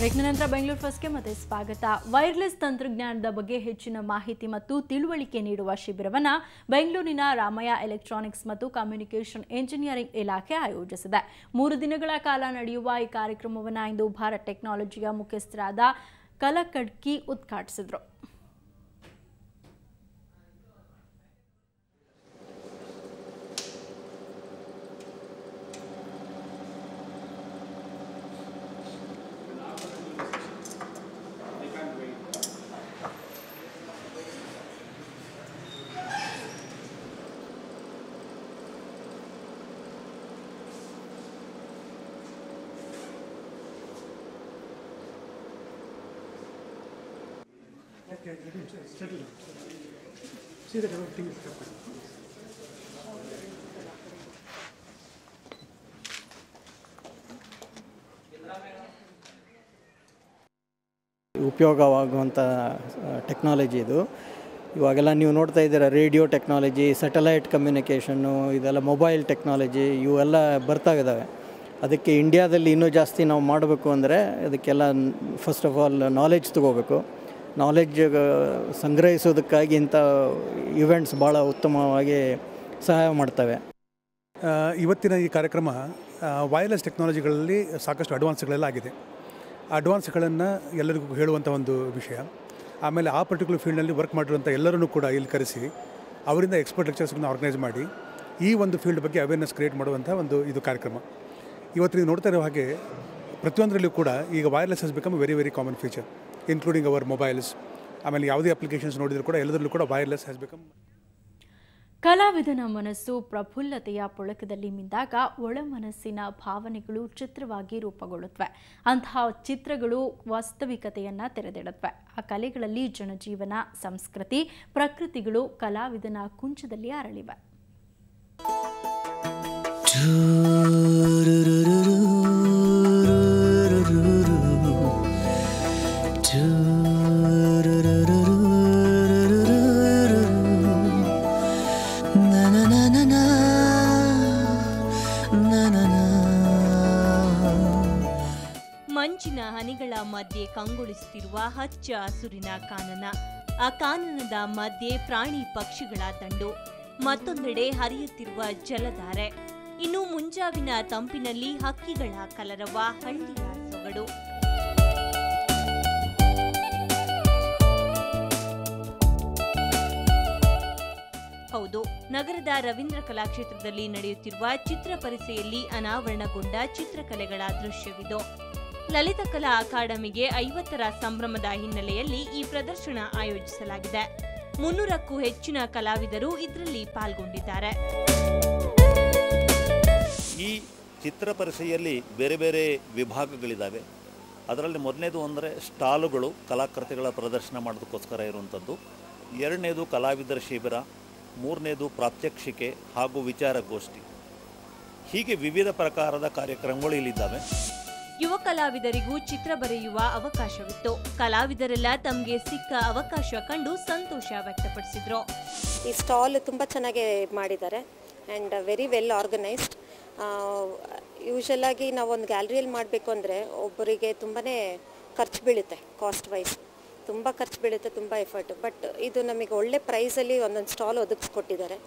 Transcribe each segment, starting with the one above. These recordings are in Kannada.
ಬ್ರೇಕ್ನ ನಂತರ ಬೆಂಗಳೂರು ಫಸ್ಟ್ಗೆ ಮತ್ತೆ ಸ್ವಾಗತ. ವೈರ್ಲೆಸ್ ತಂತ್ರಜ್ಞಾನದ ಬಗ್ಗೆ ಹೆಚ್ಚಿನ ಮಾಹಿತಿ ಮತ್ತು ತಿಳುವಳಿಕೆ ನೀಡುವ ಶಿಬಿರವನ್ನು ಬೆಂಗಳೂರಿನ ರಾಮಯ್ಯ ಎಲೆಕ್ಟ್ರಾನಿಕ್ಸ್ ಮತ್ತು ಕಮ್ಯುನಿಕೇಷನ್ ಇಂಜಿನಿಯರಿಂಗ್ ಇಲಾಖೆ ಆಯೋಜಿಸಿದೆ. 3 ದಿನಗಳ ಕಾಲ ನಡೆಯುವ ಈ ಕಾರ್ಯಕ್ರಮವನ್ನು ಇಂದು ಭಾರತ್ ಟೆಕ್ನಾಲಜಿಯ ಮುಖ್ಯಸ್ಥರಾದ ಕಲಕಡ್ಕಿ ಉದ್ಘಾಟಿಸಿದರು. Settle down. See that everything is happening. ಉಪಯೋಗವಾಗುವಂಥ ಟೆಕ್ನಾಲಜಿ ಇದು. ಇವಾಗೆಲ್ಲ ನೀವು ನೋಡ್ತಾ ಇದ್ದೀರಾ, ರೇಡಿಯೋ ಟೆಕ್ನಾಲಜಿ, ಸ್ಯಾಟಲೈಟ್ ಕಮ್ಯುನಿಕೇಷನ್ನು, ಇದೆಲ್ಲ ಮೊಬೈಲ್ ಟೆಕ್ನಾಲಜಿ ಇವೆಲ್ಲ ಬರ್ತಾ ಇದ್ದಾವೆ. ಅದಕ್ಕೆ ಇಂಡಿಯಾದಲ್ಲಿ ಇನ್ನೂ ಜಾಸ್ತಿ ನಾವು ಮಾಡಬೇಕು ಅಂದರೆ ಅದಕ್ಕೆಲ್ಲ ಫಸ್ಟ್ ಆಫ್ ಆಲ್ ನಾಲೆಡ್ಜ್ ತೊಗೋಬೇಕು. ನಾಲೆಡ್ಜ್ ಸಂಗ್ರಹಿಸೋದಕ್ಕಾಗಿ ಇಂಥ ಇವೆಂಟ್ಸ್ ಭಾಳ ಉತ್ತಮವಾಗಿ ಸಹಾಯ ಮಾಡ್ತವೆ. ಇವತ್ತಿನ ಈ ಕಾರ್ಯಕ್ರಮ ವೈರ್ಲೆಸ್ ಟೆಕ್ನಾಲಜಿಗಳಲ್ಲಿ ಸಾಕಷ್ಟು ಅಡ್ವಾನ್ಸ್ಗಳೆಲ್ಲ ಆಗಿದೆ. ಆ ಅಡ್ವಾನ್ಸ್ಗಳನ್ನು ಎಲ್ಲರಿಗೂ ಹೇಳುವಂಥ ಒಂದು ವಿಷಯ. ಆಮೇಲೆ ಆ ಪರ್ಟಿಕ್ಯುಲರ್ ಫೀಲ್ಡ್ನಲ್ಲಿ ವರ್ಕ್ ಮಾಡಿರುವಂಥ ಎಲ್ಲರನ್ನೂ ಕೂಡ ಇಲ್ಲಿ ಕರೆಸಿ ಅವರಿಂದ ಎಕ್ಸ್ಪರ್ಟ್ ಲೆಕ್ಚರ್ಸ್ಗಳನ್ನ ಆರ್ಗನೈಸ್ ಮಾಡಿ ಈ ಒಂದು ಫೀಲ್ಡ್ ಬಗ್ಗೆ ಅವೇರ್ನೆಸ್ ಕ್ರಿಯೇಟ್ ಮಾಡುವಂಥ ಒಂದು ಇದು ಕಾರ್ಯಕ್ರಮ. ಇವತ್ತು ನೀವು ನೋಡ್ತಾ ಇರೋ ಹಾಗೆ ಪ್ರತಿಯೊಂದರಲ್ಲೂ ಕೂಡ ಈಗ wireless has become very very common feature, including our mobiles. ಆಮೇಲೆ ಯಾವುದೇ ಅಪ್ಲಿಕೇಶನ್ಸ್ ನೋಡಿದರೂ ಕೂಡ ಎಲ್ಲದರಲ್ಲೂ ಕೂಡ ವೈರ್ಲೆಸ್ ಹ್ಯಾಸ್ ಬಿಕಮ್. ಕಲಾವಿದನ ಮನಸ್ಸು ಪ್ರಫುಲ್ಲತೆಯ ಪೊಳಕದಲ್ಲಿ ಮಿಂದಾಗ ಒಳ ಮನಸ್ಸಿನ ಭಾವನೆಗಳು ಚಿತ್ರವಾಗಿ ರೂಪುಗೊಳ್ಳುತ್ತವೆ. ಅಂತಹ ಚಿತ್ರಗಳು ವಾಸ್ತವಿಕತೆಯನ್ನು ತೆರೆದಿಡುತ್ತವೆ. ಆ ಕಲೆಗಳಲ್ಲಿ ಜನಜೀವನ, ಸಂಸ್ಕೃತಿ, ಪ್ರಕೃತಿಗಳು ಕಲಾವಿದನ ಕುಂಚದಲ್ಲಿ ಅರಳಿವೆ. ಮಂಜಿನ ಹನಿಗಳ ಮಧ್ಯೆ ಕಂಗೊಳಿಸುತ್ತಿರುವ ಹಚ್ಚ ಹಸುರಿನ ಕಾನನ. ಆ ಕಾನನದ ಮಧ್ಯೆ ಪ್ರಾಣಿ ಪಕ್ಷಿಗಳ ದಂಡು, ಮತ್ತೊಂದೆಡೆ ಹರಿಯುತ್ತಿರುವ ಜಲಧಾರೆ, ಇನ್ನು ಮುಂಜಾವಿನ ತಂಪಿನಲ್ಲಿ ಹಕ್ಕಿಗಳ ಕಲರವ, ಹಳ್ಳಿಯ ಸೊಗಡು. ಹೌದು, ನಗರದ ರವೀಂದ್ರ ಕಲಾಕ್ಷೇತ್ರದಲ್ಲಿ ನಡೆಯುತ್ತಿರುವ ಚಿತ್ರ ಪರಿಸೆಯಲ್ಲಿ ಅನಾವರಣಗೊಂಡ ಚಿತ್ರಕಲೆಗಳ ದೃಶ್ಯವಿದು. ಲಲಿತ ಕಲಾ ಅಕಾಡೆಮಿಗೆ 50ರ ಸಂಭ್ರಮದ ಹಿನ್ನೆಲೆಯಲ್ಲಿ ಈ ಪ್ರದರ್ಶನ ಆಯೋಜಿಸಲಾಗಿದೆ. 300ಕ್ಕೂ ಹೆಚ್ಚಿನ ಕಲಾವಿದರು ಇದರಲ್ಲಿ ಪಾಲ್ಗೊಂಡಿದ್ದಾರೆ. ಈ ಚಿತ್ರ ಪರಿಸೆಯಲ್ಲಿ ಬೇರೆ ಬೇರೆ ವಿಭಾಗಗಳಿದ್ದಾವೆ. ಅದರಲ್ಲಿ ಮೊದಲನೇದು ಅಂದರೆ ಸ್ಟಾಲುಗಳು, ಕಲಾಕೃತಿಗಳ ಪ್ರದರ್ಶನ ಮಾಡೋದಕ್ಕೋಸ್ಕರ ಇರುವಂಥದ್ದು. 2ನೇದು ಕಲಾವಿದರ ಶಿಬಿರ, 3ನೇದು ಪ್ರಾತ್ಯಕ್ಷಿಕೆ ಹಾಗೂ ವಿಚಾರಗೋಷ್ಠಿ. ಹೀಗೆ ವಿವಿಧ ಪ್ರಕಾರದ ಕಾರ್ಯಕ್ರಮಗಳು ಇಲ್ಲಿದ್ದಾವೆ. ಯುವ ಕಲಾವಿದರಿಗೂ ಚಿತ್ರ ಬರೆಯುವ ಅವಕಾಶವಿತ್ತು. ಕಲಾವಿದರೆಲ್ಲ ತಮಗೆ ಸಿಕ್ಕ ಅವಕಾಶ ಕಂಡು ಸಂತೋಷ ವ್ಯಕ್ತಪಡಿಸಿದ್ರು. ಈ ಸ್ಟಾಲ್ ತುಂಬ ಚೆನ್ನಾಗಿ ಮಾಡಿದ್ದಾರೆ and very well organised. Usual ಆಗಿ ನಾವು ಒಂದು ಗ್ಯಾಲರಿಯಲ್ಲಿ ಮಾಡಬೇಕು ಅಂದರೆ ಒಬ್ಬರಿಗೆ ತುಂಬಾ ಖರ್ಚು ಬೀಳುತ್ತೆ, ಕಾಸ್ಟ್ ವೈಸ್ ತುಂಬ ಖರ್ಚು ಬೀಳುತ್ತೆ, ತುಂಬ ಎಫರ್ಟ್. ಬಟ್ ಇದು ನಮಗೆ ಒಳ್ಳೆ ಪ್ರೈಸಲ್ಲಿ ಒಂದೊಂದು ಸ್ಟಾಲ್ ಒದಗಿಸ್ಕೊಟ್ಟಿದ್ದಾರೆ.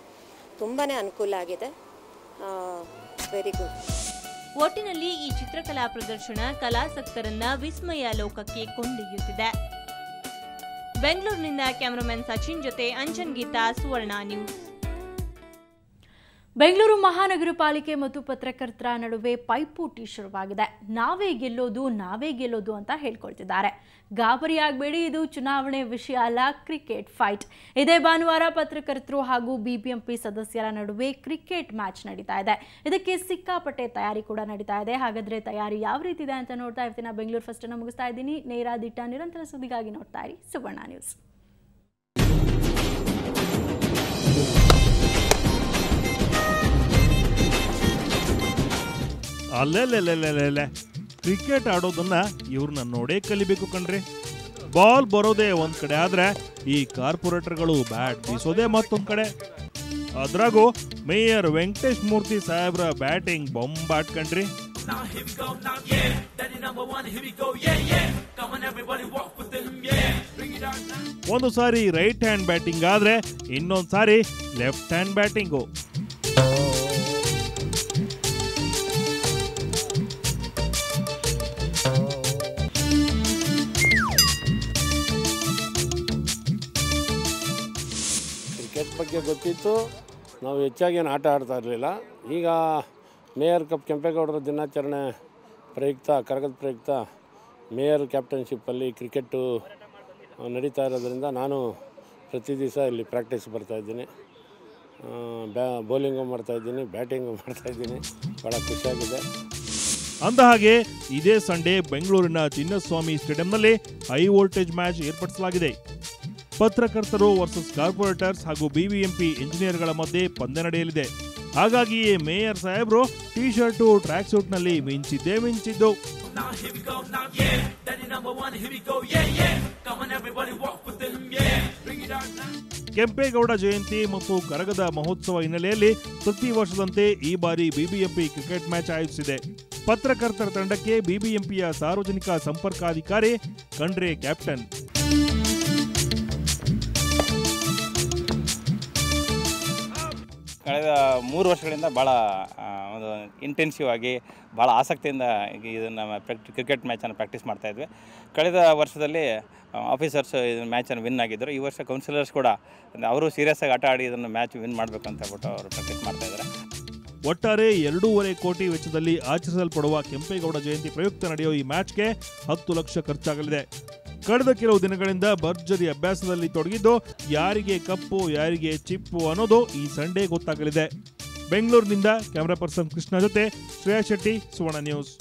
ತುಂಬಾ ಅನುಕೂಲ ಆಗಿದೆ. Very good. ಒಟ್ಟಿನಲ್ಲಿ ಈ ಚಿತ್ರಕಲಾ ಪ್ರದರ್ಶನ ಕಲಾಸಕ್ತರನ್ನ ವಿಸ್ಮಯ ಲೋಕಕ್ಕೆ ಕೊಂಡೊಯ್ಯುತ್ತಿದೆ. ಬೆಂಗಳೂರಿನಿಂದ ಕ್ಯಾಮರಾಮನ್ ಸಚಿನ್ ಜೊತೆ ಅಂಜನ್ ಗೀತಾ, ಸುವರ್ಣ ನ್ಯೂಸ್. ಬೆಂಗಳೂರು ಮಹಾನಗರ ಪಾಲಿಕೆ ಮತ್ತು ಪತ್ರಕರ್ತರ ನಡುವೆ ಪೈಪೋಟಿ ಶುರುವಾಗಿದೆ. ನಾವೇ ಗೆಲ್ಲೋದು ಅಂತ ಹೇಳ್ಕೊಳ್ತಿದ್ದಾರೆ. ಗಾಬರಿಯಾಗಬೇಡಿ, ಇದು ಚುನಾವಣೆ ವಿಷಯ ಅಲ್ಲ, ಕ್ರಿಕೆಟ್ ಫೈಟ್. ಇದೇ ಭಾನುವಾರ ಪತ್ರಕರ್ತರು ಹಾಗೂ ಬಿಬಿಎಂಪಿ ಸದಸ್ಯರ ನಡುವೆ ಕ್ರಿಕೆಟ್ ಮ್ಯಾಚ್ ನಡೀತಾ ಇದೆ. ಇದಕ್ಕೆ ಸಿಕ್ಕಾಪಟ್ಟೆ ತಯಾರಿ ಕೂಡ ನಡೀತಾ ಇದೆ. ಹಾಗಾದ್ರೆ ತಯಾರಿ ಯಾವ ರೀತಿ ಇದೆ ಅಂತ ನೋಡ್ತಾ ಇರ್ತೀನಿ. ಬೆಂಗಳೂರು ಫಸ್ಟ್ ಅನ್ನು ಮುಗಿಸ್ತಾ ಇದ್ದೀನಿ. ನೇರ ದಿಟ್ಟ ನಿರಂತರ ಸುದ್ದಿಗಾಗಿ ನೋಡ್ತಾ ಇರಿ ಸುವರ್ಣ ನ್ಯೂಸ್. ಅಲ್ಲೆಲ್ಲೆಲ್ಲೆಲ್ಲೆಲ್ಲೆ ಕ್ರಿಕೆಟ್ ಆಡೋದನ್ನ ಇವ್ರನ್ನ ನೋಡೇ ಕಲಿಬೇಕು ಕಣ್ರಿ. ಬಾಲ್ ಬರೋದೇ ಒಂದ್ ಕಡೆ ಆದ್ರೆ ಈ ಕಾರ್ಪೊರೇಟರ್ಗಳು ಬ್ಯಾಟ್ ಬೀಸೋದೇ ಮತ್ತೊಂದ್ ಕಡೆ. ಅದ್ರಾಗೂ ಮೇಯರ್ ವೆಂಕಟೇಶ್ ಮೂರ್ತಿ ಸಾಹೇಬ್ರ ಬ್ಯಾಟಿಂಗ್ ಬೊಂಬಾಟ್ಕಂಡ್ರಿ. ಒಂದು ಸಾರಿ ರೈಟ್ ಹ್ಯಾಂಡ್ ಬ್ಯಾಟಿಂಗ್ ಆದ್ರೆ ಇನ್ನೊಂದು ಸಾರಿ ಲೆಫ್ಟ್ ಹ್ಯಾಂಡ್ ಬ್ಯಾಟಿಂಗು. ಕ್ರಿಕೆಟ್ ಬಗ್ಗೆ ಗೊತ್ತಿತ್ತು, ನಾವು ಹೆಚ್ಚಾಗಿ ಏನು ಆಟ ಆಡ್ತಾ ಇರಲಿಲ್ಲ. ಈಗ ಮೇಯರ್ ಕಪ್ ಕೆಂಪೇಗೌಡರ ದಿನಾಚರಣೆ ಪ್ರಯುಕ್ತ, ಕರಗದ ಪ್ರಯುಕ್ತ ಮೇಯರ್ ಕ್ಯಾಪ್ಟನ್ಶಿಪ್ಪಲ್ಲಿ ಕ್ರಿಕೆಟ್ಟು ನಡೀತಾ ಇರೋದ್ರಿಂದ ನಾನು ಪ್ರತಿ ದಿವಸ ಇಲ್ಲಿ ಪ್ರಾಕ್ಟೀಸ್ ಬರ್ತಾಯಿದ್ದೀನಿ. ಬೌಲಿಂಗು ಮಾಡ್ತಾಯಿದ್ದೀನಿ, ಬ್ಯಾಟಿಂಗು ಮಾಡ್ತಾಯಿದ್ದೀನಿ. ಭಾಳ ಖುಷಿಯಾಗಿದೆ. ಅಂದ ಹಾಗೆ ಇದೇ ಸಂಡೇ ಬೆಂಗಳೂರಿನ ಚಿನ್ನಸ್ವಾಮಿ ಸ್ಟೇಡಿಯಂನಲ್ಲಿ ಹೈ ವೋಲ್ಟೇಜ್ ಮ್ಯಾಚ್ ಏರ್ಪಡಿಸಲಾಗಿದೆ. ಪತ್ರಕರ್ತರು ವರ್ಸಸ್ ಕಾರ್ಪೊರೇಟರ್ಸ್ ಹಾಗೂ ಬಿಬಿಎಂಪಿ ಇಂಜಿನಿಯರ್ಗಳ ಮಧ್ಯೆ ಪಂದ್ಯ ನಡೆಯಲಿದೆ. ಹಾಗಾಗಿಯೇ ಮೇಯರ್ ಸಾಹೇಬ್ರು ಟೀ ಶರ್ಟು ಟ್ರ್ಯಾಕ್ ಸೂಟ್ನಲ್ಲಿ ಮಿಂಚಿದ್ದು. ಕೆಂಪೇಗೌಡ ಜಯಂತಿ ಮತ್ತು ಕರಗದ ಮಹೋತ್ಸವ ಹಿನ್ನೆಲೆಯಲ್ಲಿ ಪ್ರತಿ ವರ್ಷದಂತೆ ಈ ಬಾರಿ ಬಿಬಿಎಂಪಿ ಕ್ರಿಕೆಟ್ ಮ್ಯಾಚ್ ಆಯೋಜಿಸಿದೆ. ಪತ್ರಕರ್ತರ ತಂಡಕ್ಕೆ ಬಿಬಿಎಂಪಿಯ ಸಾರ್ವಜನಿಕ ಸಂಪರ್ಕಾಧಿಕಾರಿ ಖಂಡ್ರೆ ಕ್ಯಾಪ್ಟನ್. ಕಳೆದ 3 ವರ್ಷಗಳಿಂದ ಭಾಳ ಒಂದು ಇಂಟೆನ್ಸಿವ್ ಆಗಿ ಭಾಳ ಆಸಕ್ತಿಯಿಂದ ಇದನ್ನು ಕ್ರಿಕೆಟ್ ಮ್ಯಾಚನ್ನು ಪ್ರಾಕ್ಟೀಸ್ ಮಾಡ್ತಾಯಿದ್ವಿ. ಕಳೆದ ವರ್ಷದಲ್ಲಿ ಆಫೀಸರ್ಸ್ ಇದನ್ನು ಮ್ಯಾಚನ್ನು ವಿನ್ ಆಗಿದ್ದರು. ಈ ವರ್ಷ ಕೌನ್ಸಿಲರ್ಸ್ ಕೂಡ ಅವರು ಸೀರಿಯಸ್ ಆಗಿ ಆಟ ಆಡಿ ಇದನ್ನು ಮ್ಯಾಚ್ ವಿನ್ ಮಾಡಬೇಕು ಅಂತ ಹೇಳ್ಬಿಟ್ಟು ಅವರು ಪ್ರಾಕ್ಟೀಸ್ ಮಾಡ್ತಾಯಿದ್ದಾರೆ. ಒಟ್ಟಾರೆ 2.5 ಕೋಟಿ ವೆಚ್ಚದಲ್ಲಿ ಆಚರಿಸಲ್ಪಡುವ ಕೆಂಪೇಗೌಡ ಜಯಂತಿ ಪ್ರಯುಕ್ತ ನಡೆಯುವ ಈ ಮ್ಯಾಚ್ಗೆ 10 ಲಕ್ಷ ಖರ್ಚಾಗಲಿದೆ. ಕಳೆದ ಕೆಲವು ದಿನಗಳಿಂದ ಭರ್ಜರಿ ಅಭ್ಯಾಸದಲ್ಲಿ ತೊಡಗಿದ್ದು ಯಾರಿಗೆ ಕಪ್ಪು ಯಾರಿಗೆ ಚಿಪ್ಪು ಅನ್ನೋದು ಈ ಸಂಡೇ ಗೊತ್ತಾಗಲಿದೆ. ಬೆಂಗಳೂರಿನಿಂದ ಕ್ಯಾಮರಾ ಪರ್ಸನ್ ಕೃಷ್ಣ ಜೊತೆ ಶ್ರೇಯಾ ಶೆಟ್ಟಿ, ಸುವರ್ಣ ನ್ಯೂಸ್.